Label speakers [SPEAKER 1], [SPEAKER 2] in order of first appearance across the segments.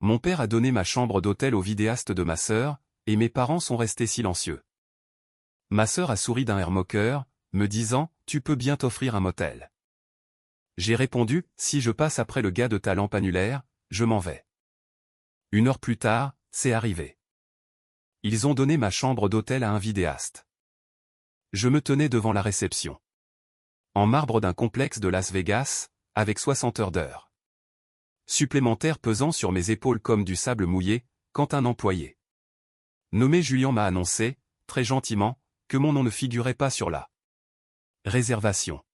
[SPEAKER 1] Mon père a donné ma chambre d'hôtel au vidéaste de ma sœur, et mes parents sont restés silencieux. Ma sœur a souri d'un air moqueur, me disant « Tu peux bien t'offrir un motel ». J'ai répondu « Si je passe après le gars de ta lampe annulaire, je m'en vais ». 1 heure plus tard, c'est arrivé. Ils ont donné ma chambre d'hôtel à un vidéaste. Je me tenais devant la réception. En marbre d'un complexe de Las Vegas, avec 60 heures d'heure supplémentaires pesant sur mes épaules comme du sable mouillé, quand un employé nommé Julien m'a annoncé, très gentiment, que mon nom ne figurait pas sur la réservation.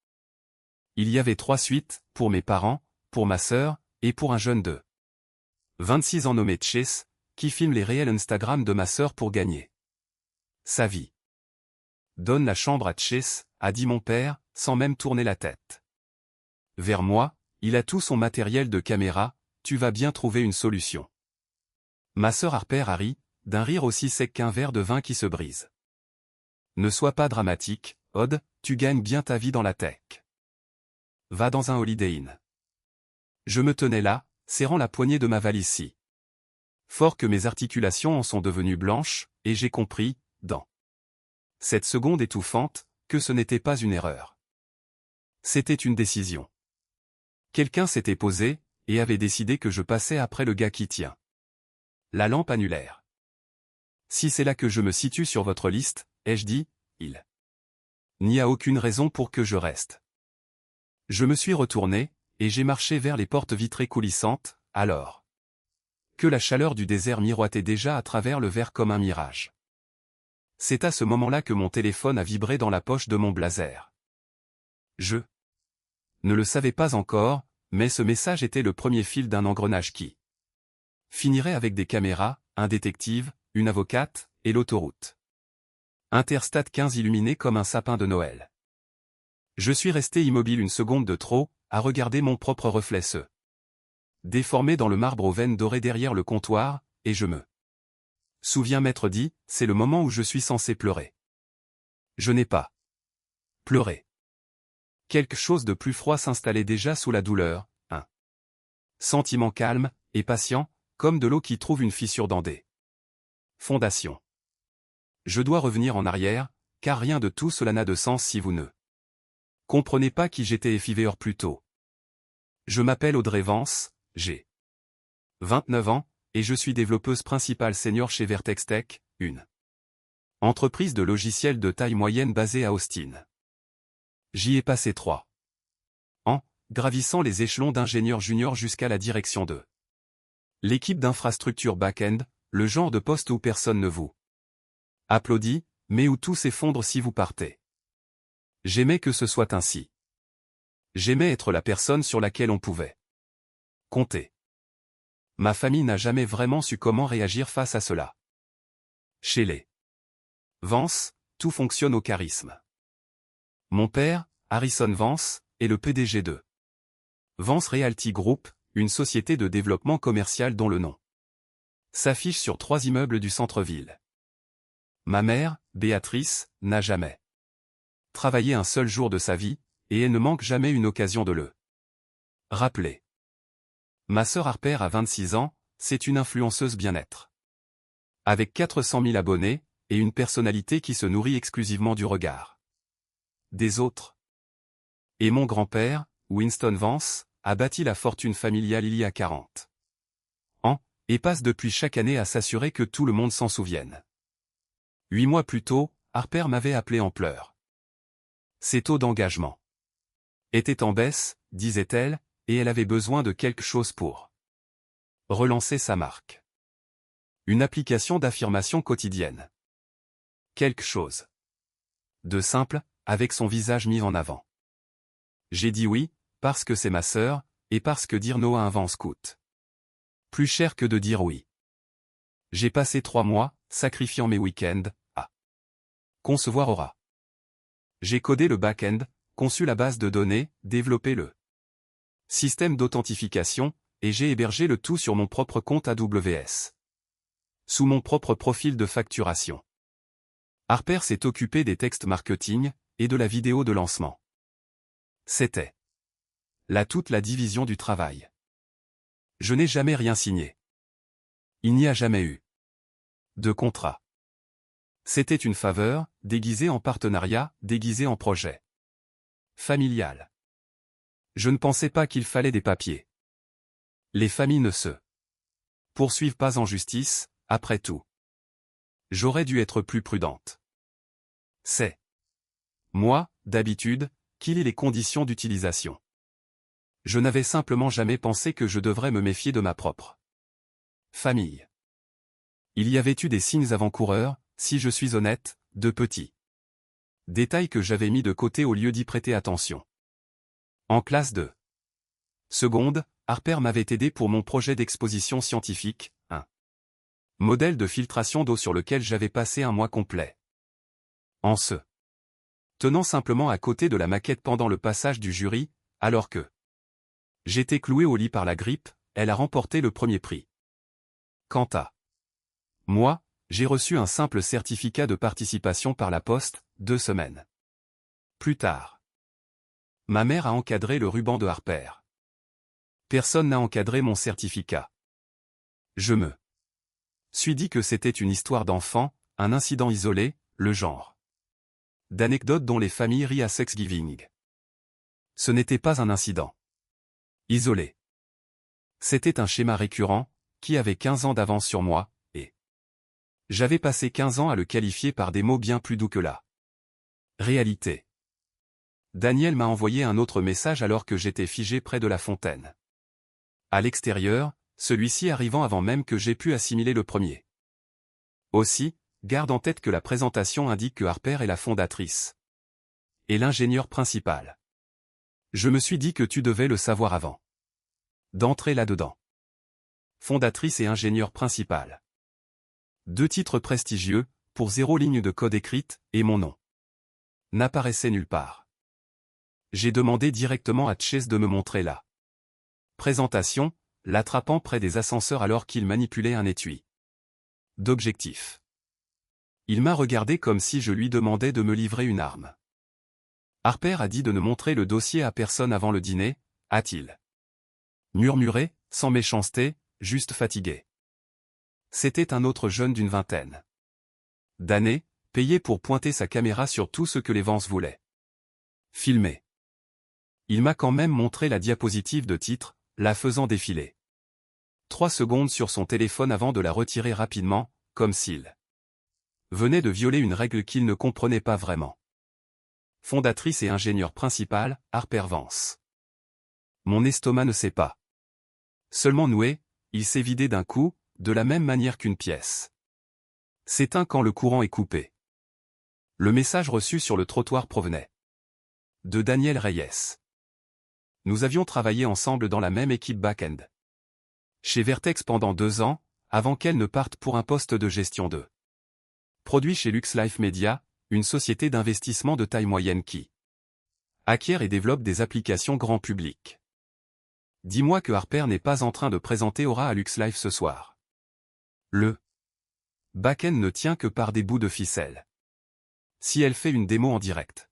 [SPEAKER 1] Il y avait 3 suites, pour mes parents, pour ma sœur, et pour un jeune de 26 ans nommé Chase, qui filme les réels Instagram de ma sœur pour gagner sa vie. Donne la chambre à Chase, a dit mon père, sans même tourner la tête vers moi, il a tout son matériel de caméra, tu vas bien trouver une solution. Ma sœur Harper a ri, d'un rire aussi sec qu'un verre de vin qui se brise. Ne sois pas dramatique, Odd, tu gagnes bien ta vie dans la tech. Va dans un Holiday Inn. Je me tenais là, serrant la poignée de ma valise. Fort que mes articulations en sont devenues blanches, et j'ai compris, dans cette seconde étouffante, que ce n'était pas une erreur. C'était une décision. Quelqu'un s'était posé, et avait décidé que je passais après le gars qui tient la lampe annulaire. Si c'est là que je me situe sur votre liste, ai-je dit, il n'y a aucune raison pour que je reste. Je me suis retourné, et j'ai marché vers les portes vitrées coulissantes, alors que la chaleur du désert miroitait déjà à travers le verre comme un mirage. C'est à ce moment-là que mon téléphone a vibré dans la poche de mon blazer. Je ne le savais pas encore, mais ce message était le premier fil d'un engrenage qui finirait avec des caméras, un détective, une avocate, et l'autoroute Interstate 15 illuminée comme un sapin de Noël. Je suis resté immobile une seconde de trop, à regarder mon propre reflet se déformer dans le marbre aux veines dorées derrière le comptoir, et je me souviens m'être dit, c'est le moment où je suis censé pleurer. Je n'ai pas pleuré. Quelque chose de plus froid s'installait déjà sous la douleur, un sentiment calme et patient, comme de l'eau qui trouve une fissure dans des fondations. Je dois revenir en arrière, car rien de tout cela n'a de sens si vous ne comprenez pas qui j'étais 5 heures plus tôt. Je m'appelle Audrey Vance, j'ai 29 ans, et je suis développeuse principale senior chez Vertex Tech, une entreprise de logiciels de taille moyenne basée à Austin. J'y ai passé 3 ans, gravissant les échelons d'ingénieur junior jusqu'à la direction de l'équipe d'infrastructure back-end, le genre de poste où personne ne vous applaudit, mais où tout s'effondre si vous partez. J'aimais que ce soit ainsi. J'aimais être la personne sur laquelle on pouvait compter. Ma famille n'a jamais vraiment su comment réagir face à cela. Chez les Vance, tout fonctionne au charisme. Mon père, Harrison Vance, est le PDG de Vance Realty Group, une société de développement commercial dont le nom s'affiche sur 3 immeubles du centre-ville. Ma mère, Béatrice, n'a jamais travaillé un seul jour de sa vie, et elle ne manque jamais une occasion de le rappeler. Ma sœur Harper a 26 ans, c'est une influenceuse bien-être. Avec 400 000 abonnés, et une personnalité qui se nourrit exclusivement du regard des autres. Et mon grand-père, Winston Vance, a bâti la fortune familiale il y a 40 ans, et passe depuis chaque année à s'assurer que tout le monde s'en souvienne. 8 mois plus tôt, Harper m'avait appelé en pleurs. Ses taux d'engagement étaient en baisse, disait-elle, et elle avait besoin de quelque chose pour relancer sa marque. Une application d'affirmation quotidienne. Quelque chose de simple, avec son visage mis en avant. J'ai dit oui, parce que c'est ma sœur, et parce que dire non à un Vance coûte plus cher que de dire oui. J'ai passé 3 mois, sacrifiant mes week-ends, à concevoir Aura. J'ai codé le back-end, conçu la base de données, développé le système d'authentification, et j'ai hébergé le tout sur mon propre compte AWS. Sous mon propre profil de facturation. Harper s'est occupé des textes marketing, et de la vidéo de lancement. C'était là toute la division du travail. Je n'ai jamais rien signé. Il n'y a jamais eu de contrat. C'était une faveur, déguisée en partenariat, déguisée en projet familial. Je ne pensais pas qu'il fallait des papiers. Les familles ne se poursuivent pas en justice, après tout. J'aurais dû être plus prudente. C'est moi, d'habitude, qui lis les conditions d'utilisation. Je n'avais simplement jamais pensé que je devrais me méfier de ma propre famille. Il y avait eu des signes avant-coureurs, si je suis honnête, de petits détails que j'avais mis de côté au lieu d'y prêter attention. En classe de seconde, Harper m'avait aidé pour mon projet d'exposition scientifique, un modèle de filtration d'eau sur lequel j'avais passé un mois complet. En se tenant simplement à côté de la maquette pendant le passage du jury, alors que j'étais cloué au lit par la grippe, elle a remporté le premier prix. Quant à moi, j'ai reçu un simple certificat de participation par la poste, 2 semaines plus tard. Ma mère a encadré le ruban de Harper. Personne n'a encadré mon certificat. Je me suis dit que c'était une histoire d'enfant, un incident isolé, le genre d'anecdote dont les familles rient à Thanksgiving. Ce n'était pas un incident isolé. C'était un schéma récurrent, qui avait 15 ans d'avance sur moi, et j'avais passé 15 ans à le qualifier par des mots bien plus doux que la réalité. Daniel m'a envoyé un autre message alors que j'étais figé près de la fontaine. À l'extérieur, celui-ci arrivant avant même que j'aie pu assimiler le premier. Aussi, garde en tête que la présentation indique que Harper est la fondatrice et l'ingénieur principal. Je me suis dit que tu devais le savoir avant d'entrer là-dedans. Fondatrice et ingénieur principal. 2 titres prestigieux, pour 0 ligne de code écrite, et mon nom n'apparaissait nulle part. J'ai demandé directement à Chase de me montrer la présentation, l'attrapant près des ascenseurs alors qu'il manipulait un étui d'objectif. Il m'a regardé comme si je lui demandais de me livrer une arme. Harper a dit de ne montrer le dossier à personne avant le dîner, a-t-il murmuré, sans méchanceté, juste fatigué. C'était un autre jeune d'une vingtaine d'années, payé pour pointer sa caméra sur tout ce que les Vance voulaient filmer. Il m'a quand même montré la diapositive de titre, la faisant défiler 3 secondes sur son téléphone avant de la retirer rapidement, comme s'il venait de violer une règle qu'il ne comprenait pas vraiment. Fondatrice et ingénieure principale, Harper Vance. Mon estomac ne s'est pas seulement noué, il s'est vidé d'un coup, de la même manière qu'une pièce s'éteint quand le courant est coupé. Le message reçu sur le trottoir provenait de Daniel Reyes. Nous avions travaillé ensemble dans la même équipe back-end chez Vertex pendant 2 ans, avant qu'elle ne parte pour un poste de gestion de produits chez LuxLife Media, une société d'investissement de taille moyenne qui acquiert et développe des applications grand public. Dis-moi que Harper n'est pas en train de présenter Aura à LuxLife ce soir. Le back-end ne tient que par des bouts de ficelle. Si elle fait une démo en direct,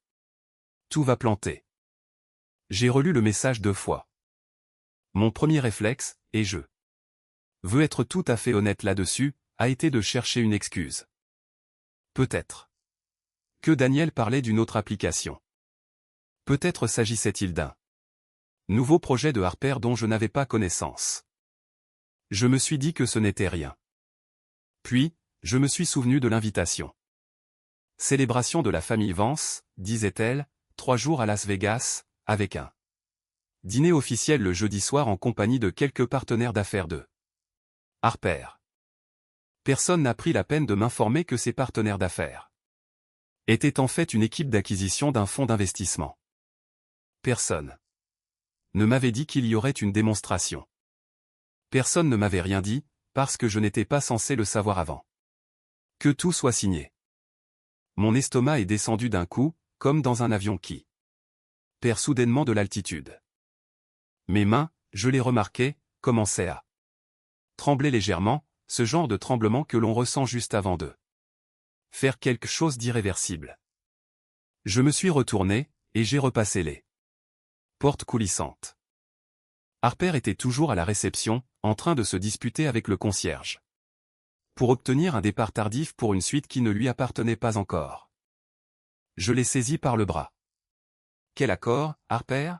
[SPEAKER 1] tout va planter. J'ai relu le message 2 fois. Mon premier réflexe, et je veux être tout à fait honnête là-dessus, a été de chercher une excuse. Peut-être que Daniel parlait d'une autre application. Peut-être s'agissait-il d'un nouveau projet de Harper dont je n'avais pas connaissance. Je me suis dit que ce n'était rien. Puis, je me suis souvenu de l'invitation. Célébration de la famille Vance, disait-elle, 3 jours à Las Vegas, avec un dîner officiel le jeudi soir en compagnie de quelques partenaires d'affaires de Harper. Personne n'a pris la peine de m'informer que ces partenaires d'affaires étaient en fait une équipe d'acquisition d'un fonds d'investissement. Personne ne m'avait dit qu'il y aurait une démonstration. Personne ne m'avait rien dit, parce que je n'étais pas censé le savoir avant que tout soit signé. Mon estomac est descendu d'un coup, comme dans un avion qui perd soudainement de l'altitude. Mes mains, je les remarquais, commençaient à trembler légèrement, ce genre de tremblement que l'on ressent juste avant de faire quelque chose d'irréversible. Je me suis retourné, et j'ai repassé les portes coulissantes. Harper était toujours à la réception, en train de se disputer avec le concierge. pour obtenir un départ tardif pour une suite qui ne lui appartenait pas encore. Je l'ai saisie par le bras. Quel accord, Harper?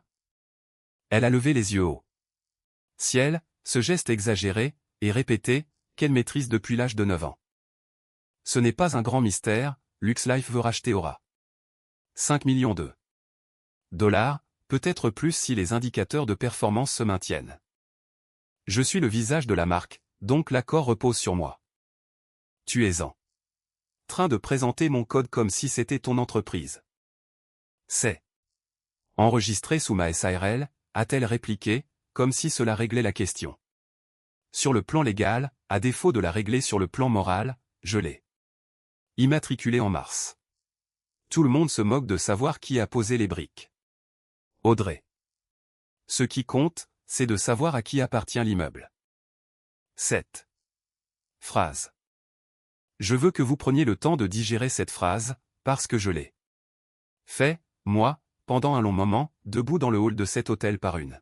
[SPEAKER 1] Elle a levé les yeux haut. Ciel, ce geste exagéré, et répété, qu'elle maîtrise depuis l'âge de 9 ans. Ce n'est pas un grand mystère, LuxLife veut racheter Aura. 5 millions de dollars, peut-être plus si les indicateurs de performance se maintiennent. Je suis le visage de la marque, donc l'accord repose sur moi. Tu es en train de présenter mon code comme si c'était ton entreprise. C'est enregistré sous ma SARL, a-t-elle répliqué, comme si cela réglait la question. Sur le plan légal, à défaut de la régler sur le plan moral, je l'ai immatriculé en mars. Tout le monde se moque de savoir qui a posé les briques. Audrey. Ce qui compte, c'est de savoir à qui appartient l'immeuble. 7. Phrase. Je veux que vous preniez le temps de digérer cette phrase, parce que je l'ai fait, moi, pendant un long moment, debout dans le hall de cet hôtel par une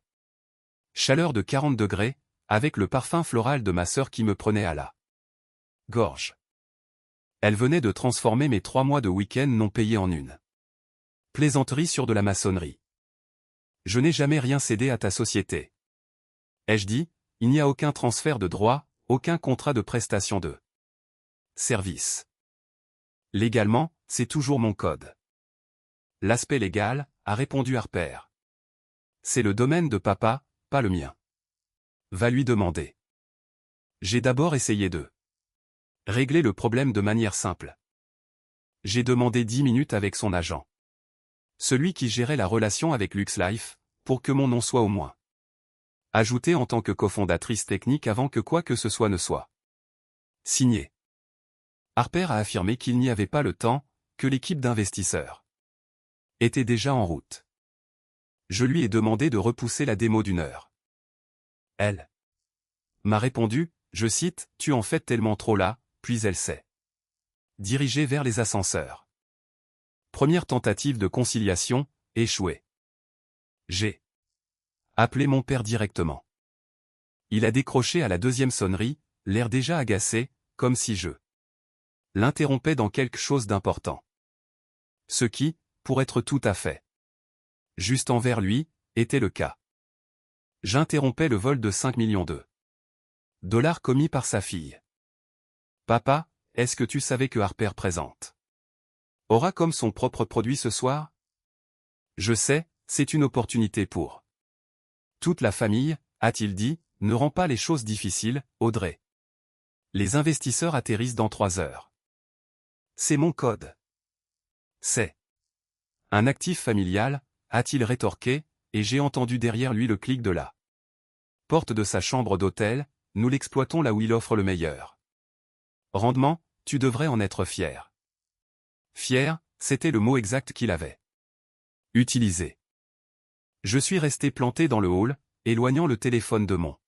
[SPEAKER 1] chaleur de 40 degrés, avec le parfum floral de ma sœur qui me prenait à la gorge. Elle venait de transformer mes 3 mois de week-end non payés en une plaisanterie sur de la maçonnerie. Je n'ai jamais rien cédé à ta société. Ai-je dit, il n'y a aucun transfert de droit, aucun contrat de prestation de service. Légalement, c'est toujours mon code. L'aspect légal, a répondu Harper. C'est le domaine de papa, pas le mien. Va lui demander. J'ai d'abord essayé de régler le problème de manière simple. J'ai demandé 10 minutes avec son agent. Celui qui gérait la relation avec LuxLife, pour que mon nom soit au moins ajouté en tant que cofondatrice technique avant que quoi que ce soit ne soit signé. Harper a affirmé qu'il n'y avait pas le temps, que l'équipe d'investisseurs était déjà en route. Je lui ai demandé de repousser la démo d'1 heure. Elle m'a répondu, je cite, « Tu en fais tellement trop là », puis elle s'est dirigée vers les ascenseurs. Première tentative de conciliation, échouée. J'ai appelé mon père directement. Il a décroché à la 2e sonnerie, l'air déjà agacé, comme si je l'interrompais dans quelque chose d'important. Ce qui, pour être tout à fait juste envers lui, était le cas. J'interrompais le vol de 5 millions de dollars commis par sa fille. Papa, est-ce que tu savais que Harper présente Aura comme son propre produit ce soir? Je sais, c'est une opportunité pour toute la famille, a-t-il dit, ne rend pas les choses difficiles, Audrey. Les investisseurs atterrissent dans 3 heures. C'est mon code. C'est un actif familial, a-t-il rétorqué, et j'ai entendu derrière lui le clic de la porte de sa chambre d'hôtel, nous l'exploitons là où il offre le meilleur rendement, tu devrais en être fier. Fier, c'était le mot exact qu'il avait utilisé. Je suis resté planté dans le hall, éloignant le téléphone de mon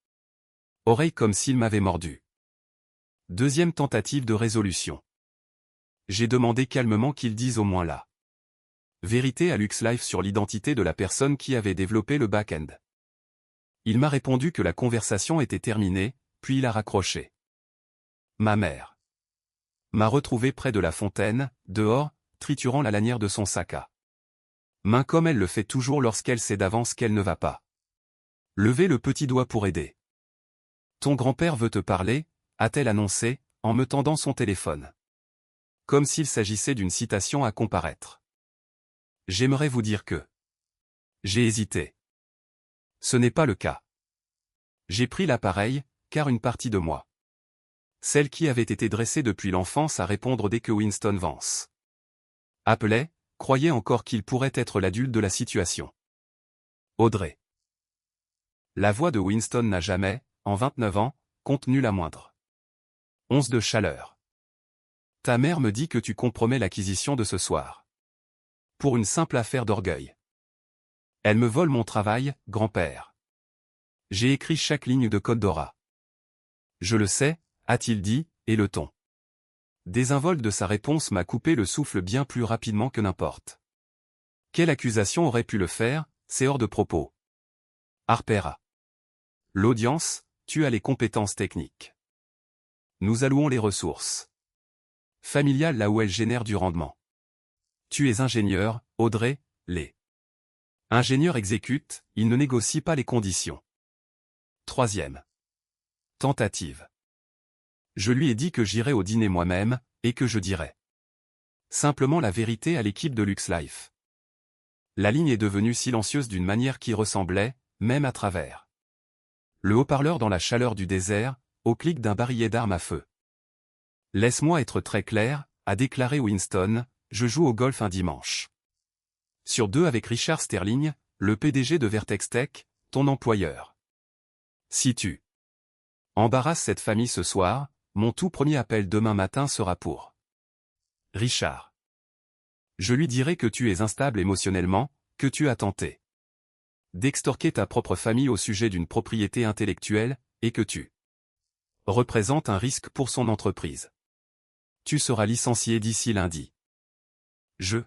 [SPEAKER 1] oreille comme s'il m'avait mordu. 2e tentative de résolution. J'ai demandé calmement qu'il dise au moins la vérité à LuxLife sur l'identité de la personne qui avait développé le back-end. Il m'a répondu que la conversation était terminée, puis il a raccroché. Ma mère m'a retrouvé près de la fontaine, dehors, triturant la lanière de son sac à main comme elle le fait toujours lorsqu'elle sait d'avance qu'elle ne va pas lever le petit doigt pour aider. Ton grand-père veut te parler, a-t-elle annoncé, en me tendant son téléphone. Comme s'il s'agissait d'une citation à comparaître. J'aimerais vous dire que j'ai hésité. Ce n'est pas le cas. J'ai pris l'appareil, car une partie de moi, celle qui avait été dressée depuis l'enfance à répondre dès que Winston Vance appelait, croyait encore qu'il pourrait être l'adulte de la situation. Audrey. La voix de Winston n'a jamais, en 29 ans, contenu la moindre once de chaleur. Ta mère me dit que tu compromets l'acquisition de ce soir. Pour une simple affaire d'orgueil. Elle me vole mon travail, grand-père. J'ai écrit chaque ligne de code d'Aura. Je le sais, a-t-il dit, et le ton désinvolte de sa réponse m'a coupé le souffle bien plus rapidement que n'importe quelle accusation aurait pu le faire, c'est hors de propos. Harper a l'audience, tu as les compétences techniques nous allouons les ressources familiales là où elles génèrent du rendement. Tu es ingénieur, Audrey, les ingénieurs exécutent, ils ne négocient pas les conditions. Troisième tentative. Je lui ai dit que j'irais au dîner moi-même, et que je dirais simplement la vérité à l'équipe de LuxLife. La ligne est devenue silencieuse d'une manière qui ressemblait, même à travers le haut-parleur dans la chaleur du désert, au clic d'un barillet d'armes à feu. Laisse-moi être très clair, a déclaré Winston, je joue au golf un dimanche sur 2 avec Richard Sterling, le PDG de Vertex Tech, ton employeur. Si tu embarrasses cette famille ce soir, mon tout premier appel demain matin sera pour Richard. Je lui dirai que tu es instable émotionnellement, que tu as tenté d'extorquer ta propre famille au sujet d'une propriété intellectuelle, et que tu représentes un risque pour son entreprise. Tu seras licencié d'ici lundi. Je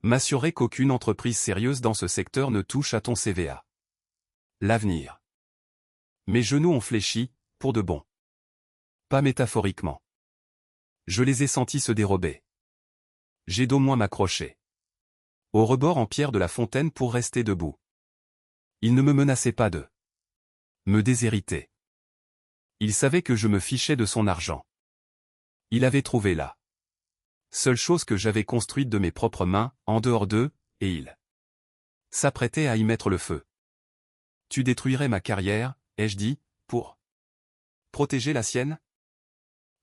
[SPEAKER 1] m'assurerai qu'aucune entreprise sérieuse dans ce secteur ne touche à ton CVA. L'avenir. Mes genoux ont fléchi, pour de bon. Pas métaphoriquement. Je les ai sentis se dérober. J'ai d'au moins m'accrocher au rebord en pierre de la fontaine pour rester debout. Il ne me menaçait pas de me déshériter. Il savait que je me fichais de son argent. Il avait trouvé la seule chose que j'avais construite de mes propres mains, en dehors d'eux, et il s'apprêtait à y mettre le feu. Tu détruirais ma carrière, ai-je dit, pour protéger la sienne?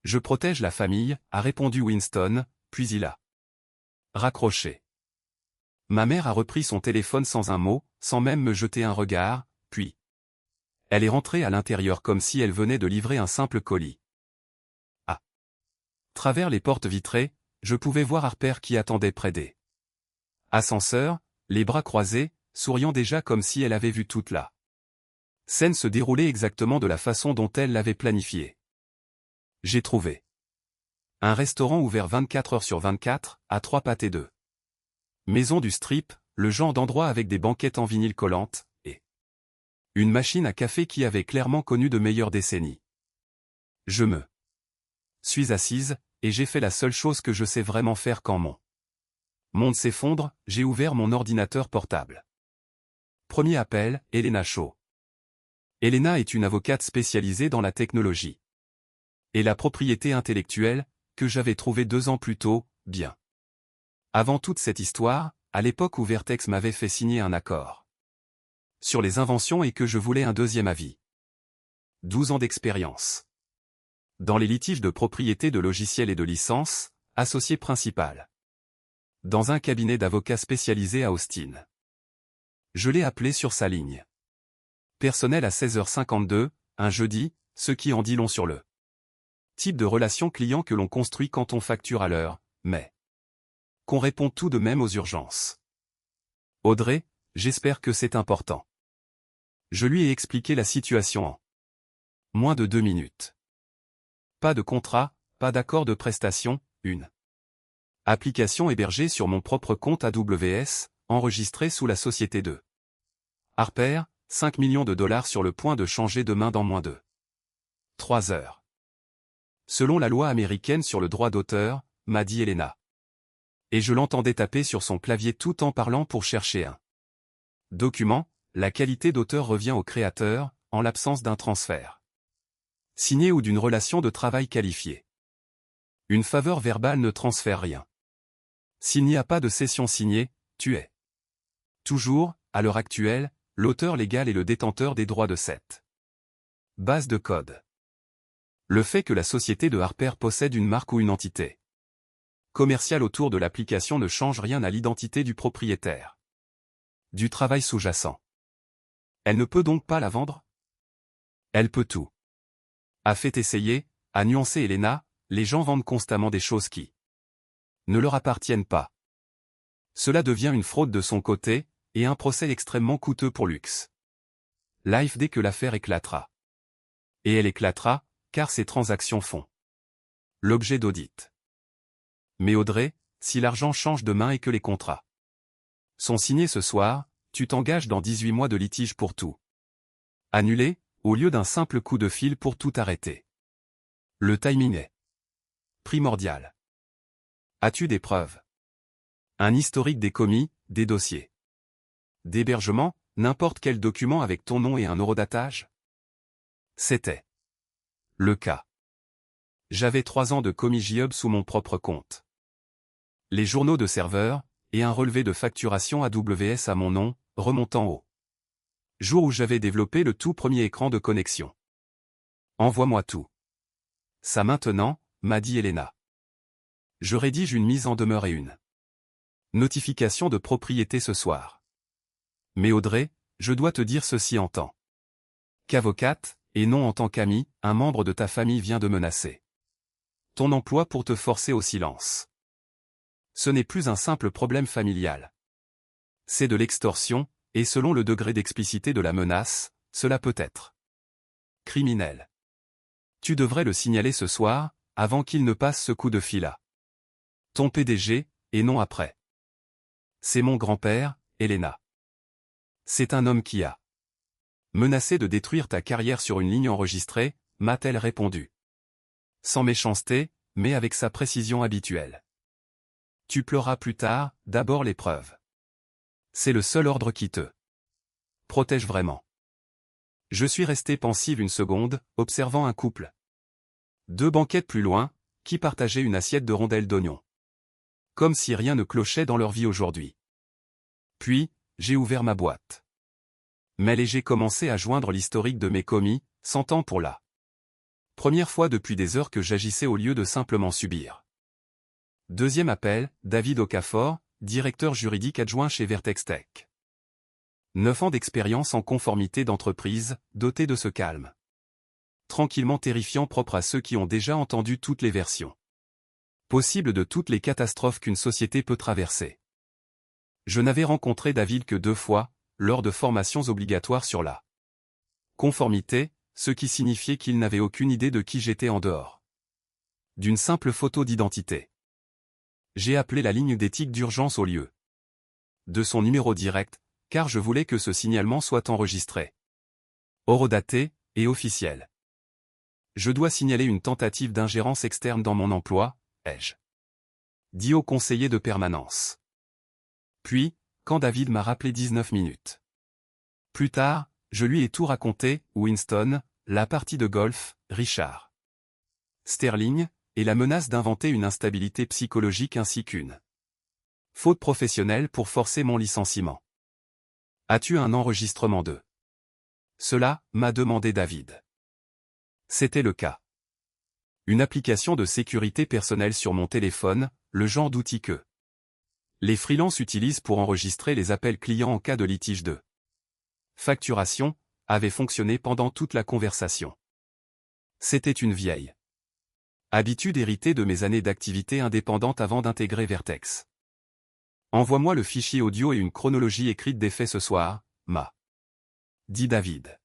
[SPEAKER 1] Je protège la famille, a répondu Winston, puis il a raccroché. Ma mère a repris son téléphone sans un mot, sans même me jeter un regard, puis elle est rentrée à l'intérieur comme si elle venait de livrer un simple colis. À travers les portes vitrées, je pouvais voir Harper qui attendait près des ascenseurs, les bras croisés, souriant déjà comme si elle avait vu toute la scène se dérouler exactement de la façon dont elle l'avait planifiée. J'ai trouvé un restaurant ouvert 24 heures sur 24, à 3 pâtés de maison du strip, le genre d'endroit avec des banquettes en vinyle collante, et une machine à café qui avait clairement connu de meilleures décennies. Je me suis assise, et j'ai fait la seule chose que je sais vraiment faire quand mon monde s'effondre, j'ai ouvert mon ordinateur portable. Premier appel, Elena Shaw. Elena est une avocate spécialisée dans la technologie et la propriété intellectuelle, que j'avais trouvée 2 ans plus tôt, bien avant toute cette histoire, à l'époque où Vertex m'avait fait signer un accord sur les inventions et que je voulais un deuxième avis. 12 ans d'expérience dans les litiges de propriété de logiciels et de licences, associé principal dans un cabinet d'avocats spécialisé à Austin. Je l'ai appelé sur sa ligne personnelle à 16h52, un jeudi, ce qui en dit long sur le type de relation client que l'on construit quand on facture à l'heure, mais qu'on répond tout de même aux urgences. Audrey, j'espère que c'est important. Je lui ai expliqué la situation en moins de 2 minutes. Pas de contrat, pas d'accord de prestation, une application hébergée sur mon propre compte AWS, enregistrée sous la société de Harper, 5 millions de dollars sur le point de changer de main dans moins de 3 heures. Selon la loi américaine sur le droit d'auteur, m'a dit Elena. Et je l'entendais taper sur son clavier tout en parlant pour chercher un document, la qualité d'auteur revient au créateur, en l'absence d'un transfert signé ou d'une relation de travail qualifiée. Une faveur verbale ne transfère rien. S'il n'y a pas de cession signée, tu es toujours, à l'heure actuelle, l'auteur légal et le détenteur des droits de cette base de code. Le fait que la société de Harper possède une marque ou une entité commerciale autour de l'application ne change rien à l'identité du propriétaire du travail sous-jacent. Elle ne peut donc pas la vendre? Elle peut tout. A fait essayer, a nuancé Elena, les gens vendent constamment des choses qui ne leur appartiennent pas. Cela devient une fraude de son côté, et un procès extrêmement coûteux pour Lux Life dès que l'affaire éclatera. Et elle éclatera, car ces transactions font l'objet d'audit. Mais Audrey, si l'argent change de main et que les contrats sont signés ce soir, tu t'engages dans 18 mois de litige pour tout annuler, au lieu d'un simple coup de fil pour tout arrêter. Le timing est primordial. As-tu des preuves? Un historique des commis, des dossiers d'hébergement, n'importe quel document avec ton nom et un horodatage? C'était le cas. J'avais 3 ans de commis JOB sous mon propre compte. Les journaux de serveur, et un relevé de facturation AWS à mon nom, remontant au jour où j'avais développé le tout premier écran de connexion. Envoie-moi tout. Ça maintenant, m'a dit Elena. Je rédige une mise en demeure et une notification de propriété ce soir. Mais Audrey, je dois te dire ceci en tant qu'avocate, et non en tant qu'amie, un membre de ta famille vient de menacer ton emploi pour te forcer au silence. Ce n'est plus un simple problème familial. C'est de l'extorsion, et selon le degré d'explicité de la menace, cela peut être criminel. Tu devrais le signaler ce soir, avant qu'il ne passe ce coup de fil à ton PDG, et non après. C'est mon grand-père, Elena. C'est un homme qui a menacé de détruire ta carrière sur une ligne enregistrée, m'a-t-elle répondu. Sans méchanceté, mais avec sa précision habituelle. Tu pleuras plus tard, d'abord les preuves. C'est le seul ordre qui te protège vraiment. Je suis resté pensive une seconde, observant un couple. 2 banquettes plus loin, qui partageaient une assiette de rondelles d'oignons. Comme si rien ne clochait dans leur vie aujourd'hui. Puis, j'ai ouvert ma boîte. Mais j'ai commencé à joindre l'historique de mes commis, sentant pour la première fois depuis des heures que j'agissais au lieu de simplement subir. Deuxième appel, David Okafor, directeur juridique adjoint chez Vertex Tech. 9 ans d'expérience en conformité d'entreprise, doté de ce calme tranquillement terrifiant propre à ceux qui ont déjà entendu toutes les versions possibles de toutes les catastrophes qu'une société peut traverser. Je n'avais rencontré David que 2 fois, lors de formations obligatoires sur la conformité, ce qui signifiait qu'il n'avait aucune idée de qui j'étais en dehors d'une simple photo d'identité. J'ai appelé la ligne d'éthique d'urgence au lieu de son numéro direct, car je voulais que ce signalement soit enregistré, horodaté, et officiel. Je dois signaler une tentative d'ingérence externe dans mon emploi, ai-je dit au conseiller de permanence. Puis, quand David m'a rappelé 19 minutes plus tard, je lui ai tout raconté, Winston, la partie de golf, Richard Sterling, et la menace d'inventer une instabilité psychologique ainsi qu'une faute professionnelle pour forcer mon licenciement. As-tu un enregistrement de cela, m'a demandé David. C'était le cas. Une application de sécurité personnelle sur mon téléphone, le genre d'outil que les freelances utilisent pour enregistrer les appels clients en cas de litige de facturation, avait fonctionné pendant toute la conversation. C'était une vieille habitude héritée de mes années d'activité indépendante avant d'intégrer Vertex. Envoie-moi le fichier audio et une chronologie écrite des faits ce soir, m'a dit David.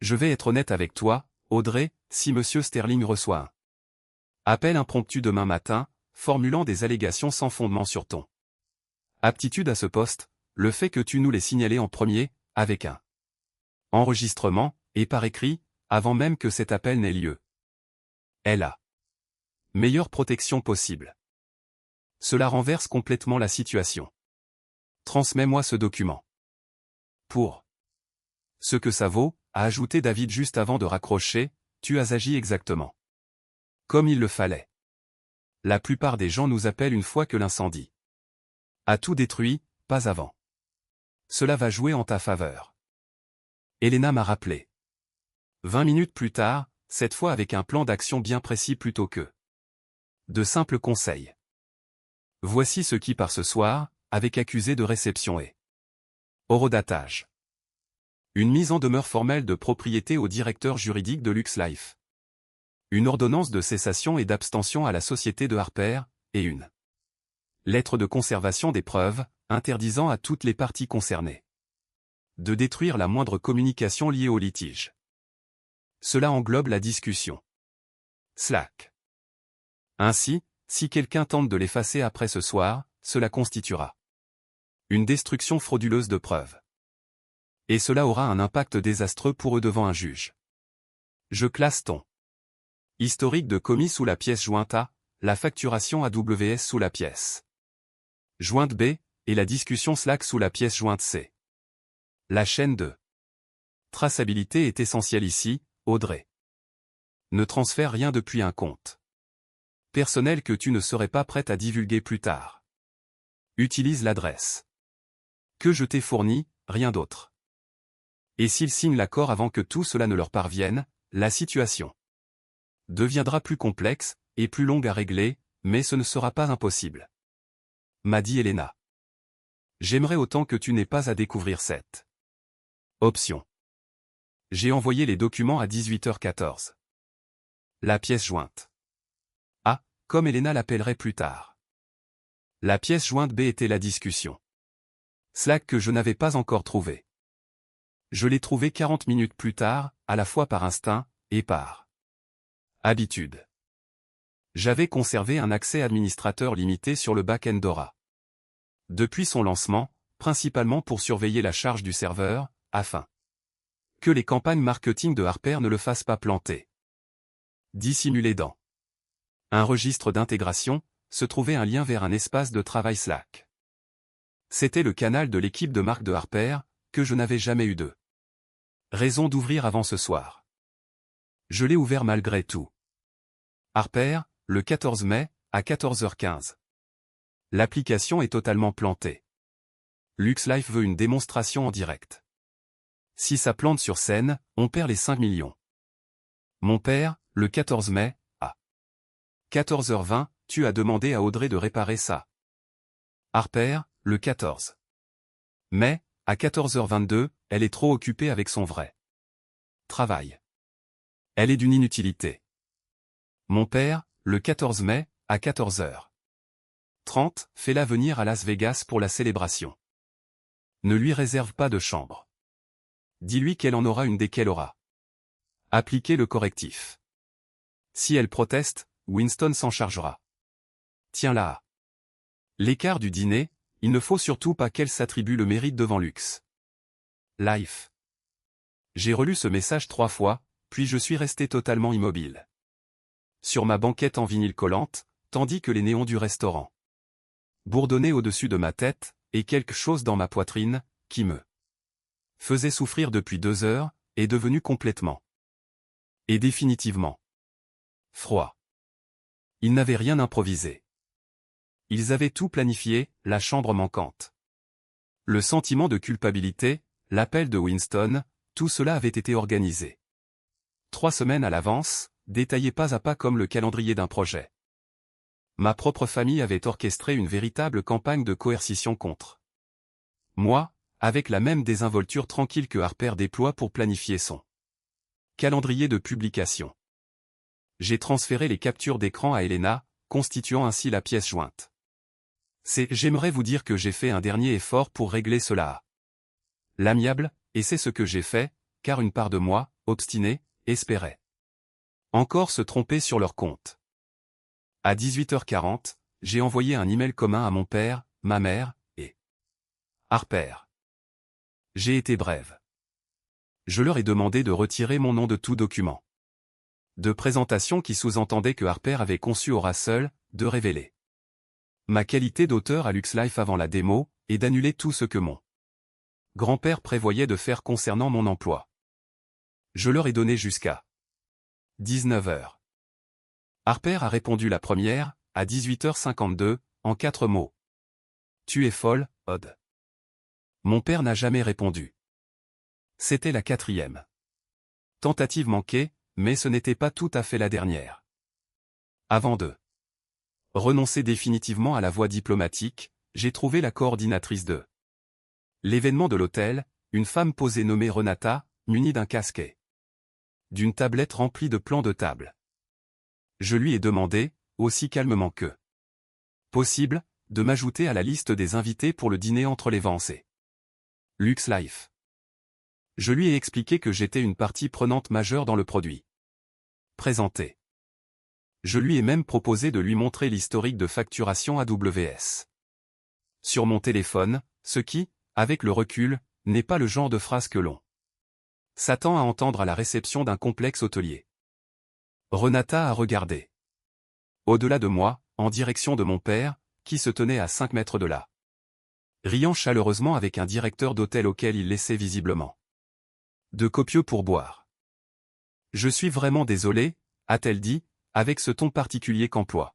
[SPEAKER 1] Je vais être honnête avec toi, Audrey, si Monsieur Sterling reçoit un appel impromptu demain matin, formulant des allégations sans fondement sur ton aptitude à ce poste, le fait que tu nous l'aies signalé en premier, avec un enregistrement, et par écrit, avant même que cet appel n'ait lieu. Elle a meilleure protection possible. Cela renverse complètement la situation. Transmets-moi ce document. Pour ce que ça vaut, a ajouté David juste avant de raccrocher, tu as agi exactement comme il le fallait. La plupart des gens nous appellent une fois que l'incendie a tout détruit, pas avant. Cela va jouer en ta faveur. Elena m'a rappelé. 20 minutes plus tard, cette fois avec un plan d'action bien précis plutôt que de simples conseils. Voici ce qui par ce soir, avec accusé de réception et horodatage. Une mise en demeure formelle de propriété au directeur juridique de LuxLife. Une ordonnance de cessation et d'abstention à la société de Harper, et une lettre de conservation des preuves, interdisant à toutes les parties concernées de détruire la moindre communication liée au litige. Cela englobe la discussion Slack. Ainsi, si quelqu'un tente de l'effacer après ce soir, cela constituera une destruction frauduleuse de preuves. Et cela aura un impact désastreux pour eux devant un juge. Je classe ton Historique de commis sous la pièce jointe A, la facturation AWS sous la pièce jointe B, et la discussion Slack sous la pièce jointe C. La chaîne de traçabilité est essentielle ici, Audrey. Ne transfère rien depuis un compte personnel que tu ne serais pas prête à divulguer plus tard. Utilise l'adresse que je t'ai fournie, rien d'autre. Et s'ils signent l'accord avant que tout cela ne leur parvienne, la situation deviendra plus complexe et plus longue à régler, mais ce ne sera pas impossible. M'a dit Elena. J'aimerais autant que tu n'aies pas à découvrir cette option. J'ai envoyé les documents à 18h14. La pièce jointe A, comme Elena l'appellerait plus tard. La pièce jointe B était la discussion Slack que je n'avais pas encore trouvé. Je l'ai trouvé 40 minutes plus tard, à la fois par instinct et par habitude. J'avais conservé un accès administrateur limité sur le back-end d'Aura. Depuis son lancement, principalement pour surveiller la charge du serveur, afin que les campagnes marketing de Harper ne le fassent pas planter. Dissimulé dans un registre d'intégration, se trouvait un lien vers un espace de travail Slack. C'était le canal de l'équipe de marque de Harper, que je n'avais jamais eu de raison d'ouvrir avant ce soir. Je l'ai ouvert malgré tout. Harper, le 14 mai, à 14h15. L'application est totalement plantée. LuxLife veut une démonstration en direct. Si ça plante sur scène, on perd les 5 millions. Mon père, le 14 mai, à 14h20, tu as demandé à Audrey de réparer ça. Harper, le 14 mai, à 14h22, elle est trop occupée avec son vrai travail. Elle est d'une inutilité. Mon père, le 14 mai, à 14h30, fais-la venir à Las Vegas pour la célébration. Ne lui réserve pas de chambre. Dis-lui qu'elle en aura une dès qu'elle aura appliqué le correctif. Si elle proteste, Winston s'en chargera. Tiens-la à l'écart du dîner, il ne faut surtout pas qu'elle s'attribue le mérite devant Lux. Life. J'ai relu ce message 3 fois, puis je suis resté totalement immobile. Sur ma banquette en vinyle collante, tandis que les néons du restaurant bourdonnaient au-dessus de ma tête, et quelque chose dans ma poitrine, qui me faisait souffrir depuis 2 heures, est devenu complètement et définitivement froid. Ils n'avaient rien improvisé. Ils avaient tout planifié, la chambre manquante. Le sentiment de culpabilité, l'appel de Winston, tout cela avait été organisé 3 semaines à l'avance, détaillé pas à pas comme le calendrier d'un projet. Ma propre famille avait orchestré une véritable campagne de coercition contre moi, avec la même désinvolture tranquille que Harper déploie pour planifier son calendrier de publication. J'ai transféré les captures d'écran à Elena, constituant ainsi la pièce jointe. J'aimerais vous dire que j'ai fait un dernier effort pour régler cela à l'amiable, et c'est ce que j'ai fait, car une part de moi, obstinée, espérait encore se tromper sur leur compte. À 18h40, j'ai envoyé un email commun à mon père, ma mère, et Harper. J'ai été brève. Je leur ai demandé de retirer mon nom de tout document de présentation qui sous-entendait que Harper avait conçu Aura seul, de révéler ma qualité d'auteur à LuxLife avant la démo, et d'annuler tout ce que mon grand-père prévoyait de faire concernant mon emploi. Je leur ai donné jusqu'à 19h. Harper a répondu la première, à 18h52, en 4 mots. Tu es folle, Odd. Mon père n'a jamais répondu. C'était la 4e tentative manquée, mais ce n'était pas tout à fait la dernière. Avant de renoncer définitivement à la voie diplomatique, j'ai trouvé la coordinatrice de l'événement de l'hôtel, une femme posée nommée Renata, munie d'un casquet, d'une tablette remplie de plans de table. Je lui ai demandé, aussi calmement que possible, de m'ajouter à la liste des invités pour le dîner entre les Vents et LuxLife. Je lui ai expliqué que j'étais une partie prenante majeure dans le produit présenté. Je lui ai même proposé de lui montrer l'historique de facturation AWS sur mon téléphone, ce qui, avec le recul, n'est pas le genre de phrase que l'on s'attend à entendre à la réception d'un complexe hôtelier. Renata a regardé. Au-delà de moi, en direction de mon père, qui se tenait à 5 mètres de là. Riant chaleureusement avec un directeur d'hôtel auquel il laissait visiblement de copieux pourboires. Je suis vraiment désolé, a-t-elle dit, avec ce ton particulier qu'emploient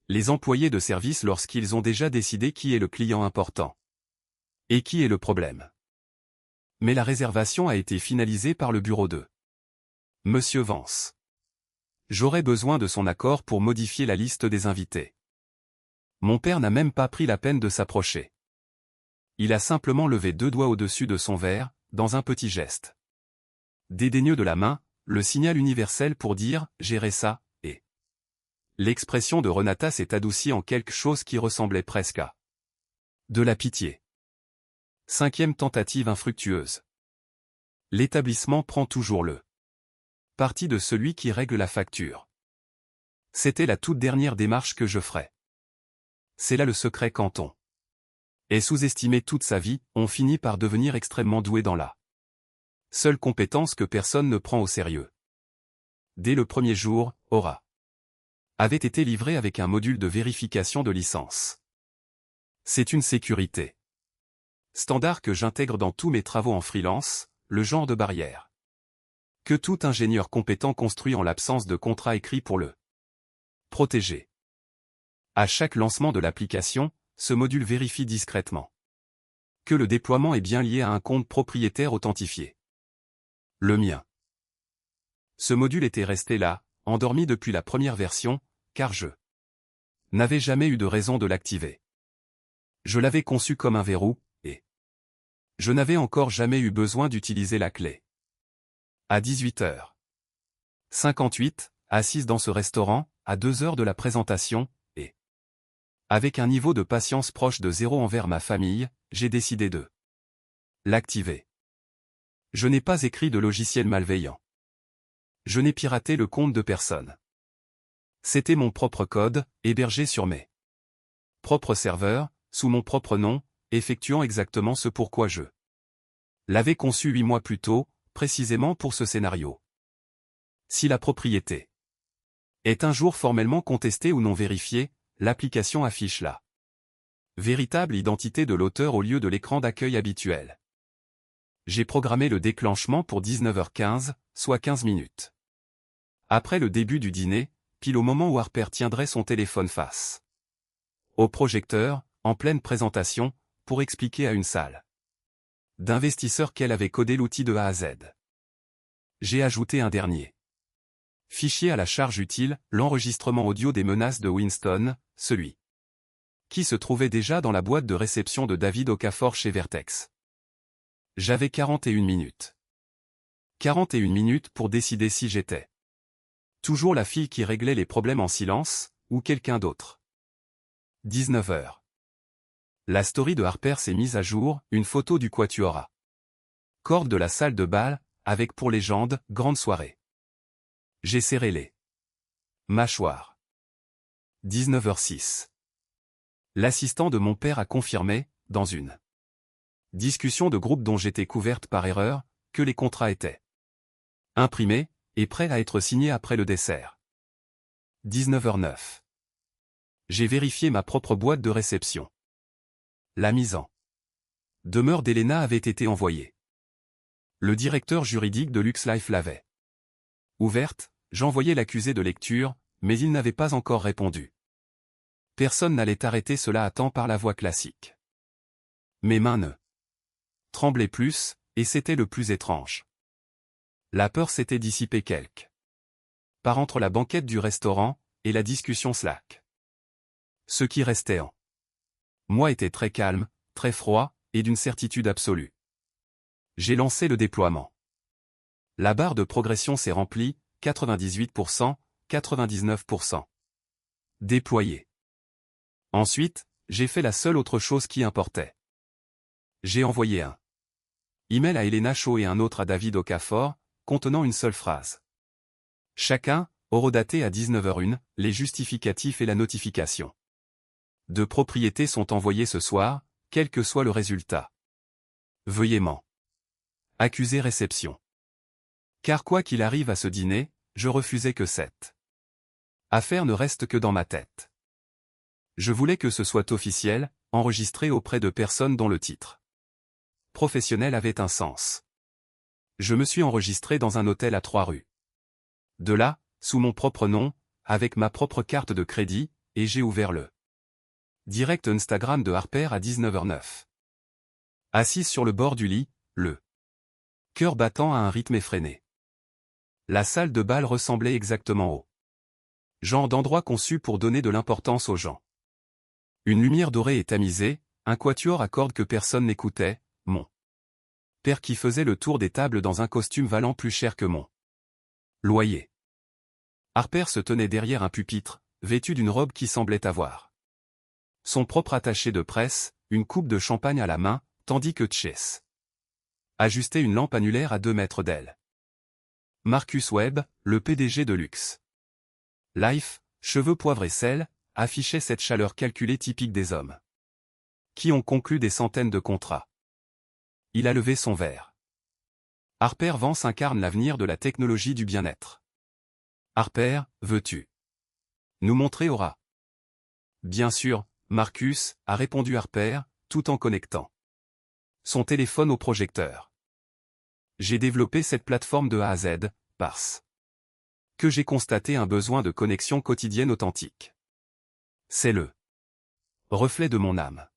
[SPEAKER 1] les employés de service lorsqu'ils ont déjà décidé qui est le client important. Et qui est le problème. Mais la réservation a été finalisée par le bureau de Monsieur Vance. J'aurais besoin de son accord pour modifier la liste des invités. Mon père n'a même pas pris la peine de s'approcher. Il a simplement levé 2 doigts au-dessus de son verre, dans un petit geste dédaigneux de la main, le signal universel pour dire « gérez ça », et l'expression de Renata s'est adoucie en quelque chose qui ressemblait presque à de la pitié. 5e tentative infructueuse. L'établissement prend toujours le parti de celui qui règle la facture. C'était la toute dernière démarche que je ferais. C'est là le secret quand on est sous-estimé toute sa vie, on finit par devenir extrêmement doué dans la seule compétence que personne ne prend au sérieux. Dès le premier jour, Aura avait été livré avec un module de vérification de licence. C'est une sécurité standard que j'intègre dans tous mes travaux en freelance, le genre de barrière que tout ingénieur compétent construit en l'absence de contrat écrit pour le protéger. À chaque lancement de l'application, ce module vérifie discrètement que le déploiement est bien lié à un compte propriétaire authentifié. Le mien. Ce module était resté là, endormi depuis la première version, car je n'avais jamais eu de raison de l'activer. Je l'avais conçu comme un verrou, et je n'avais encore jamais eu besoin d'utiliser la clé. À 18h58, assise dans ce restaurant, à 2 heures de la présentation, et avec un niveau de patience proche de 0 envers ma famille, j'ai décidé de l'activer. Je n'ai pas écrit de logiciel malveillant. Je n'ai piraté le compte de personne. C'était mon propre code, hébergé sur mes propres serveurs, sous mon propre nom, effectuant exactement ce pourquoi je l'avais conçu 8 mois plus tôt, précisément pour ce scénario. Si la propriété est un jour formellement contestée ou non vérifiée, l'application affiche la véritable identité de l'auteur au lieu de l'écran d'accueil habituel. J'ai programmé le déclenchement pour 19h15, soit 15 minutes. Après le début du dîner, pile au moment où Harper tiendrait son téléphone face au projecteur, en pleine présentation, pour expliquer à une salle d'investisseurs qu'elle avait codé l'outil de A à Z. J'ai ajouté un dernier fichier à la charge utile, l'enregistrement audio des menaces de Winston, celui qui se trouvait déjà dans la boîte de réception de David Okafor chez Vertex. J'avais 41 minutes. 41 minutes pour décider si j'étais toujours la fille qui réglait les problèmes en silence, ou quelqu'un d'autre. 19h. La story de Harper s'est mise à jour, une photo du quatuor à cordes de la salle de bal, avec pour légende, grande soirée. J'ai serré les mâchoires. 19h06. L'assistant de mon père a confirmé, dans une discussion de groupe dont j'étais couverte par erreur, que les contrats étaient imprimés, et prêts à être signés après le dessert. 19h09. J'ai vérifié ma propre boîte de réception. La mise en demeure d'Elena avait été envoyée. Le directeur juridique de LuxLife l'avait ouverte, j'envoyais l'accusé de lecture, mais il n'avait pas encore répondu. Personne n'allait arrêter cela à temps par la voie classique. Mes mains ne tremblaient plus, et c'était le plus étrange. La peur s'était dissipée quelque part entre la banquette du restaurant et la discussion Slack. Ce qui restait en moi était très calme, très froid, et d'une certitude absolue. J'ai lancé le déploiement. La barre de progression s'est remplie, 98%, 99%. Déployé. Ensuite, j'ai fait la seule autre chose qui importait. J'ai envoyé un email à Elena Shaw et un autre à David Okafor, contenant une seule phrase. Chacun, horodaté à 19h01, les justificatifs et la notification de propriété sont envoyés ce soir, quel que soit le résultat. Veuillez m'en accuser réception. Car quoi qu'il arrive à ce dîner, je refusais que cette affaire ne reste que dans ma tête. Je voulais que ce soit officiel, enregistré auprès de personnes dont le titre professionnel avait un sens. Je me suis enregistré dans un hôtel à 3 rues. De là, sous mon propre nom, avec ma propre carte de crédit, et j'ai ouvert le direct Instagram de Harper à 19h09. Assise sur le bord du lit, le cœur battant à un rythme effréné. La salle de bal ressemblait exactement au genre d'endroit conçu pour donner de l'importance aux gens. Une lumière dorée et tamisée, un quatuor à cordes que personne n'écoutait, mon père qui faisait le tour des tables dans un costume valant plus cher que mon loyer. Harper se tenait derrière un pupitre, vêtu d'une robe qui semblait avoir son propre attaché de presse, une coupe de champagne à la main, tandis que Chase ajustait une lampe annulaire à 2 mètres d'elle. Marcus Webb, le PDG de Luxe Life, cheveux poivre et sel, affichait cette chaleur calculée typique des hommes qui ont conclu des centaines de contrats. Il a levé son verre. Harper Vance incarne l'avenir de la technologie du bien-être. Harper, veux-tu nous montrer Aura? Bien sûr, Marcus, a répondu Harper, tout en connectant son téléphone au projecteur. J'ai développé cette plateforme de A à Z, parce que j'ai constaté un besoin de connexion quotidienne authentique. C'est le reflet de mon âme.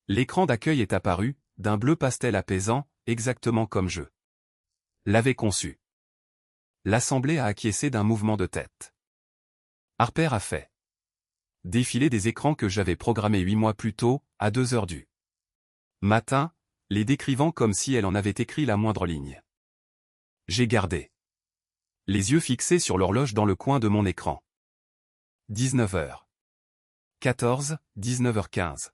[SPEAKER 1] L'écran d'accueil est apparu, d'un bleu pastel apaisant, exactement comme je l'avais conçu. L'assemblée a acquiescé d'un mouvement de tête. Harper a fait défiler des écrans que j'avais programmés 8 mois plus tôt, à 2h du matin, les décrivant comme si elle en avait écrit la moindre ligne. J'ai gardé les yeux fixés sur l'horloge dans le coin de mon écran. 19h14, 19h15.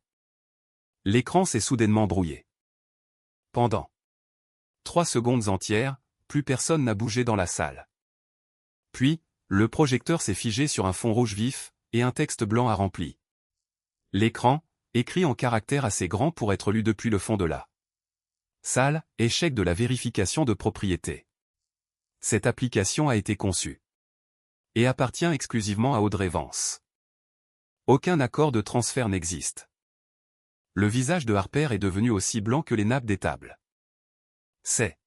[SPEAKER 1] L'écran s'est soudainement brouillé. Pendant 3 secondes entières, plus personne n'a bougé dans la salle. Puis, le projecteur s'est figé sur un fond rouge vif, et un texte blanc a rempli l'écran, écrit en caractères assez grands pour être lu depuis le fond de la salle, échec de la vérification de propriété. Cette application a été conçue et appartient exclusivement à Audrey Vance. Aucun accord de transfert n'existe. Le visage de Harper est devenu aussi blanc que les nappes des tables. C'est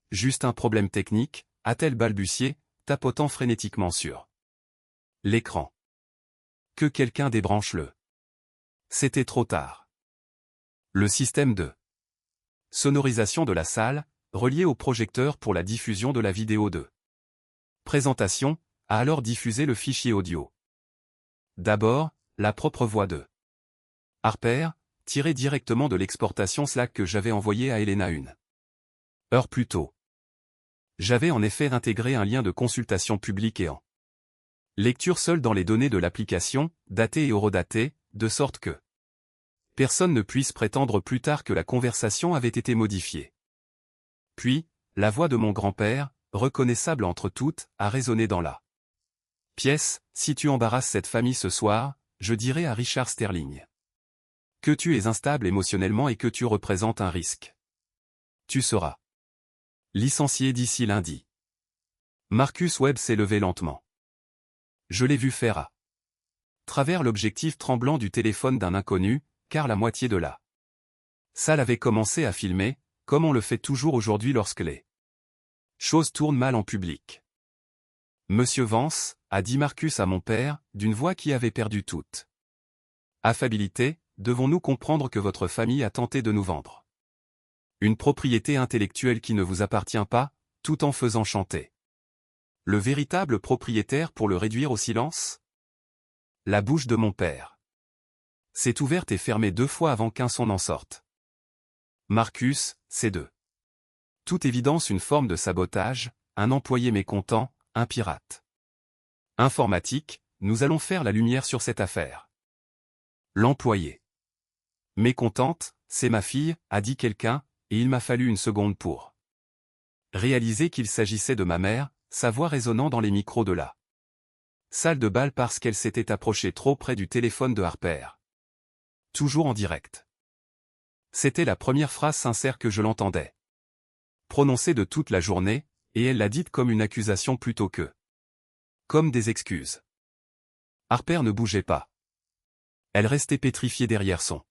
[SPEAKER 1] juste un problème technique, a-t-elle balbutié, tapotant frénétiquement sur l'écran. Que quelqu'un débranche-le. C'était trop tard. Le système de sonorisation de la salle, relié au projecteur pour la diffusion de la vidéo de présentation, a alors diffusé le fichier audio. D'abord, la propre voix de Harper, tirée directement de l'exportation Slack que j'avais envoyée à Elena 1 heure plus tôt. J'avais en effet intégré un lien de consultation publique et en lecture seule dans les données de l'application, datées et horodatées, de sorte que personne ne puisse prétendre plus tard que la conversation avait été modifiée. Puis, la voix de mon grand-père, reconnaissable entre toutes, a résonné dans la pièce. Si tu embarrasses cette famille ce soir, je dirai à Richard Sterling que tu es instable émotionnellement et que tu représentes un risque. Tu seras licencié d'ici lundi. Marcus Webb s'est levé lentement. Je l'ai vu faire à travers l'objectif tremblant du téléphone d'un inconnu, car la moitié de la salle avait commencé à filmer, comme on le fait toujours aujourd'hui lorsque les choses tournent mal en public. Monsieur Vance, a dit Marcus à mon père, d'une voix qui avait perdu toute affabilité, devons-nous comprendre que votre famille a tenté de nous vendre une propriété intellectuelle qui ne vous appartient pas, tout en faisant chanter le véritable propriétaire pour le réduire au silence? La bouche de mon père s'est ouverte et fermée 2 fois avant qu'un son n'en sorte. Marcus, c'est de toute évidence une forme de sabotage, un employé mécontent, un pirate informatique, nous allons faire la lumière sur cette affaire. L'employé mécontente, c'est ma fille, a dit quelqu'un, et il m'a fallu une seconde pour réaliser qu'il s'agissait de ma mère, sa voix résonnant dans les micros de la salle de bal parce qu'elle s'était approchée trop près du téléphone de Harper. Toujours en direct. C'était la première phrase sincère que je l'entendais prononcer de toute la journée, et elle l'a dite comme une accusation plutôt que comme des excuses. Harper ne bougeait pas. Elle restait pétrifiée derrière son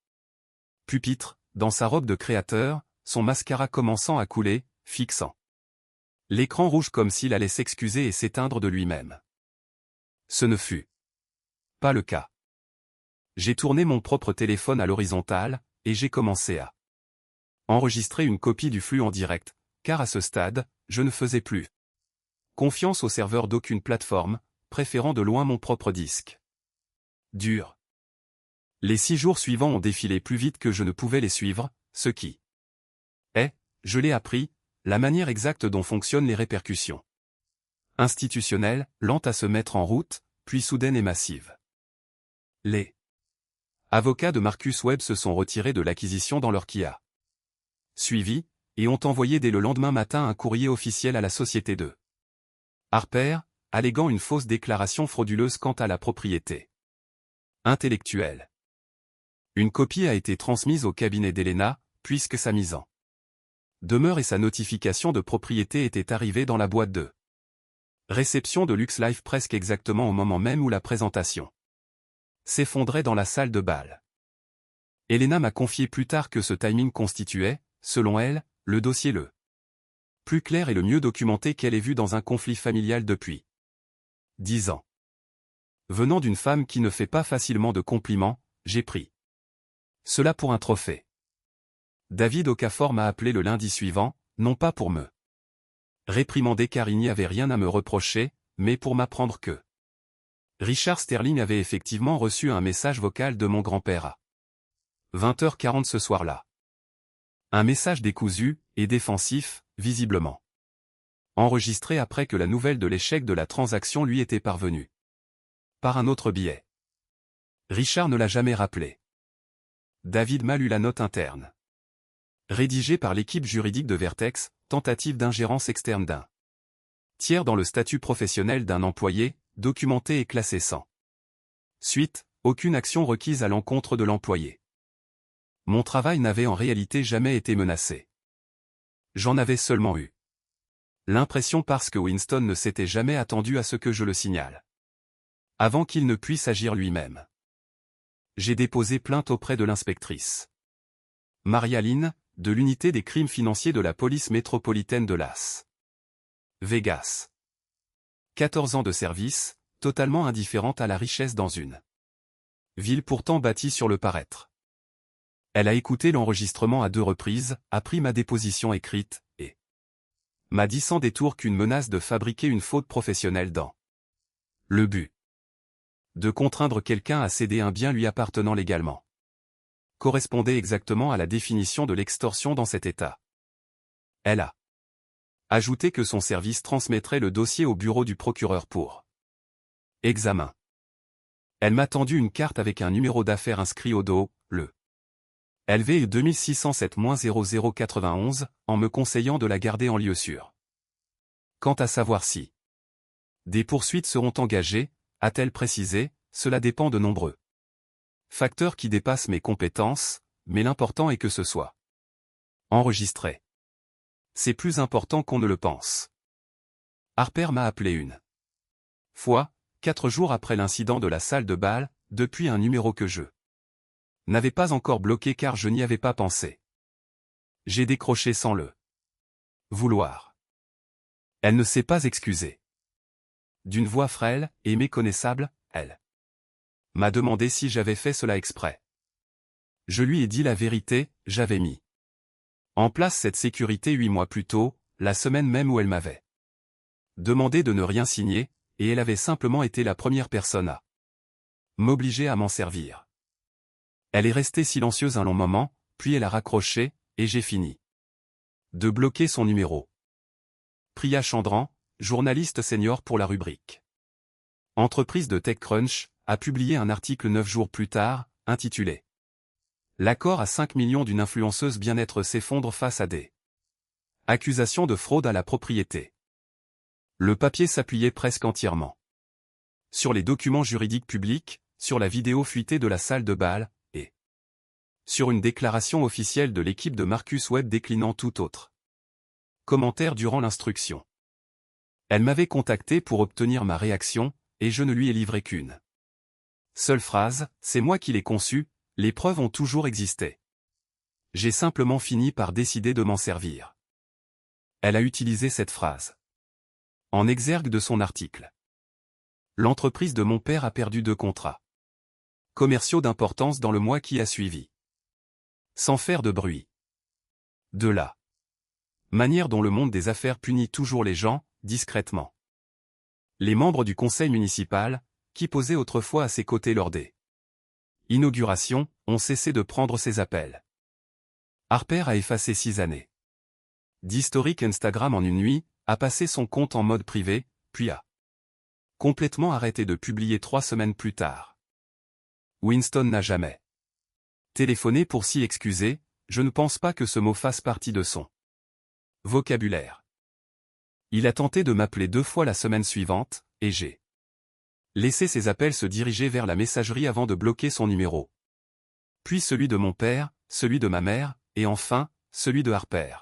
[SPEAKER 1] pupitre, dans sa robe de créateur, son mascara commençant à couler, fixant l'écran rouge comme s'il allait s'excuser et s'éteindre de lui-même. Ce ne fut pas le cas. J'ai tourné mon propre téléphone à l'horizontale, et j'ai commencé à enregistrer une copie du flux en direct, car à ce stade, je ne faisais plus confiance au serveur d'aucune plateforme, préférant de loin mon propre disque dur. Les 6 jours suivants ont défilé plus vite que je ne pouvais les suivre, ce qui est, je l'ai appris, la manière exacte dont fonctionnent les répercussions institutionnelles, lentes à se mettre en route, puis soudaines et massives. Les avocats de Marcus Webb se sont retirés de l'acquisition dans leur qui a suivi, et ont envoyé dès le lendemain matin un courrier officiel à la société de Harper, alléguant une fausse déclaration frauduleuse quant à la propriété intellectuelle. Une copie a été transmise au cabinet d'Helena, puisque sa mise en demeure et sa notification de propriété étaient arrivées dans la boîte de réception de LuxLife presque exactement au moment même où la présentation s'effondrait dans la salle de bal. Helena m'a confié plus tard que ce timing constituait, selon elle, le dossier le plus clair et le mieux documenté qu'elle ait vu dans un conflit familial depuis 10 ans. Venant d'une femme qui ne fait pas facilement de compliments, j'ai pris cela pour un trophée. David Okafor m'a appelé le lundi suivant, non pas pour me réprimander car il n'y avait rien à me reprocher, mais pour m'apprendre que Richard Sterling avait effectivement reçu un message vocal de mon grand-père à 20h40 ce soir-là. Un message décousu, et défensif, visiblement. Enregistré après que la nouvelle de l'échec de la transaction lui était parvenue. Par un autre biais. Richard ne l'a jamais rappelé. David m'a lu la note interne. Rédigée par l'équipe juridique de Vertex, tentative d'ingérence externe d'un tiers dans le statut professionnel d'un employé, documenté et classé sans suite, aucune action requise à l'encontre de l'employé. Mon travail n'avait en réalité jamais été menacé. J'en avais seulement eu l'impression parce que Winston ne s'était jamais attendu à ce que je le signale. Avant qu'il ne puisse agir lui-même. J'ai déposé plainte auprès de l'inspectrice Maria Lynn, de l'unité des crimes financiers de la police métropolitaine de Las Vegas. 14 ans de service, totalement indifférente à la richesse dans une ville pourtant bâtie sur le paraître. Elle a écouté l'enregistrement à 2 reprises, a pris ma déposition écrite, et m'a dit sans détour qu'une menace de fabriquer une faute professionnelle dans le but de contraindre quelqu'un à céder un bien lui appartenant légalement correspondait exactement à la définition de l'extorsion dans cet état. Elle a ajouté que son service transmettrait le dossier au bureau du procureur pour examen. Elle m'a tendu une carte avec un numéro d'affaires inscrit au dos, le LV 2607-0091, en me conseillant de la garder en lieu sûr. Quant à savoir si des poursuites seront engagées, a-t-elle précisé, cela dépend de nombreux facteurs qui dépassent mes compétences, mais l'important est que ce soit enregistré. C'est plus important qu'on ne le pense. Harper m'a appelé une fois, 4 jours après l'incident de la salle de bal, depuis un numéro que je n'avais pas encore bloqué car je n'y avais pas pensé. J'ai décroché sans le vouloir. Elle ne s'est pas excusée. D'une voix frêle et méconnaissable, elle m'a demandé si j'avais fait cela exprès. Je lui ai dit la vérité, j'avais mis en place cette sécurité 8 mois plus tôt, la semaine même où elle m'avait demandé de ne rien signer, et elle avait simplement été la première personne à m'obliger à m'en servir. Elle est restée silencieuse un long moment, puis elle a raccroché, et j'ai fini de bloquer son numéro. Priya Chandran, journaliste senior pour la rubrique Entreprise de TechCrunch, a publié un article 9 jours plus tard, intitulé « L'accord à 5 millions d'une influenceuse bien-être s'effondre face à des accusations de fraude à la propriété ». Le papier s'appuyait presque entièrement sur les documents juridiques publics, sur la vidéo fuitée de la salle de bal, et sur une déclaration officielle de l'équipe de Marcus Webb déclinant tout autre commentaire durant l'instruction. Elle m'avait contacté pour obtenir ma réaction, et je ne lui ai livré qu'une seule phrase, c'est moi qui l'ai conçue, les preuves ont toujours existé. J'ai simplement fini par décider de m'en servir. Elle a utilisé cette phrase en exergue de son article. L'entreprise de mon père a perdu 2 contrats commerciaux d'importance dans le mois qui a suivi. Sans faire de bruit. De la manière dont le monde des affaires punit toujours les gens, discrètement. Les membres du conseil municipal, qui posaient autrefois à ses côtés lors des inaugurations, ont cessé de prendre ses appels. Harper a effacé 6 années d'historique Instagram en une nuit, a passé son compte en mode privé, puis a complètement arrêté de publier 3 semaines plus tard. Winston n'a jamais téléphoné pour s'y excuser, je ne pense pas que ce mot fasse partie de son vocabulaire. Il a tenté de m'appeler 2 fois la semaine suivante, et j'ai laissé ses appels se diriger vers la messagerie avant de bloquer son numéro. Puis celui de mon père, celui de ma mère, et enfin, celui de Harper.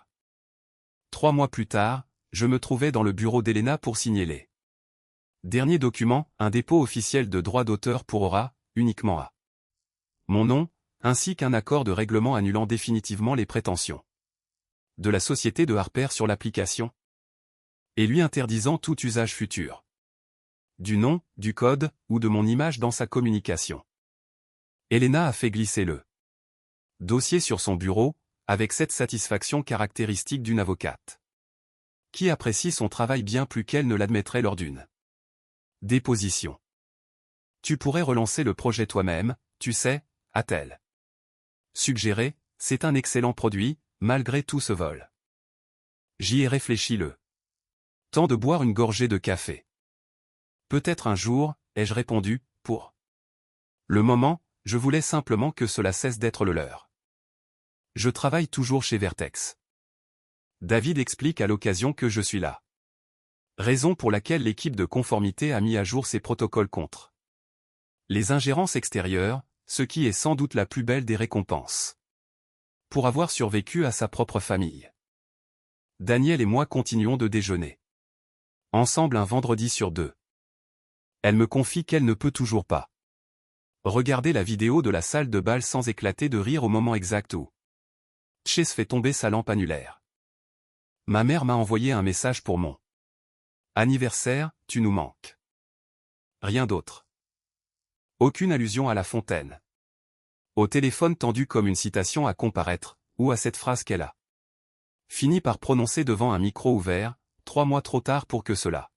[SPEAKER 1] 3 mois plus tard, je me trouvais dans le bureau d'Elena pour signer les derniers documents, un dépôt officiel de droit d'auteur pour Aura, uniquement à mon nom, ainsi qu'un accord de règlement annulant définitivement les prétentions de la société de Harper sur l'application, et lui interdisant tout usage futur du nom, du code, ou de mon image dans sa communication. Elena a fait glisser le dossier sur son bureau, avec cette satisfaction caractéristique d'une avocate qui apprécie son travail bien plus qu'elle ne l'admettrait lors d'une déposition. Tu pourrais relancer le projet toi-même, tu sais, a-t-elle suggéré, c'est un excellent produit, malgré tout ce vol. J'y ai réfléchi le temps de boire une gorgée de café. Peut-être un jour, ai-je répondu, pour le moment, je voulais simplement que cela cesse d'être le leur. Je travaille toujours chez Vertex. David explique à l'occasion que je suis là. Raison pour laquelle l'équipe de conformité a mis à jour ses protocoles contre les ingérences extérieures, ce qui est sans doute la plus belle des récompenses. Pour avoir survécu à sa propre famille. Daniel et moi continuons de déjeuner ensemble un vendredi sur 2. Elle me confie qu'elle ne peut toujours pas regarder la vidéo de la salle de bal sans éclater de rire au moment exact où Chase fait tomber sa lampe annulaire. Ma mère m'a envoyé un message pour mon anniversaire, tu nous manques. Rien d'autre. Aucune allusion à la fontaine. Au téléphone tendu comme une citation à comparaître, ou à cette phrase qu'elle a fini par prononcer devant un micro ouvert, 3 mois trop tard pour que cela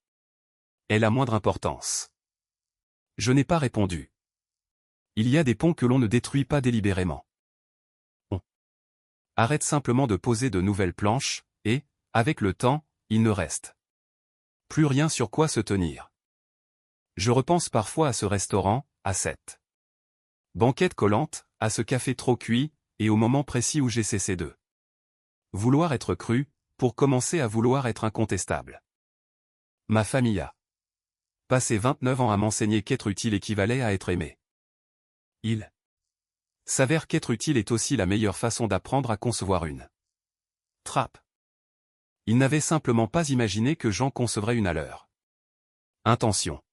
[SPEAKER 1] ait la moindre importance. Je n'ai pas répondu. Il y a des ponts que l'on ne détruit pas délibérément. On arrête simplement de poser de nouvelles planches, et, avec le temps, il ne reste plus rien sur quoi se tenir. Je repense parfois à ce restaurant, à cette banquette collante, à ce café trop cuit, et au moment précis où j'ai cessé de vouloir être cru, pour commencer à vouloir être incontestable. Ma famille a passé 29 ans à m'enseigner qu'être utile équivalait à être aimé. Il s'avère qu'être utile est aussi la meilleure façon d'apprendre à concevoir une trappe. Ils n'avaient simplement pas imaginé que j'en concevrais une à leur intention.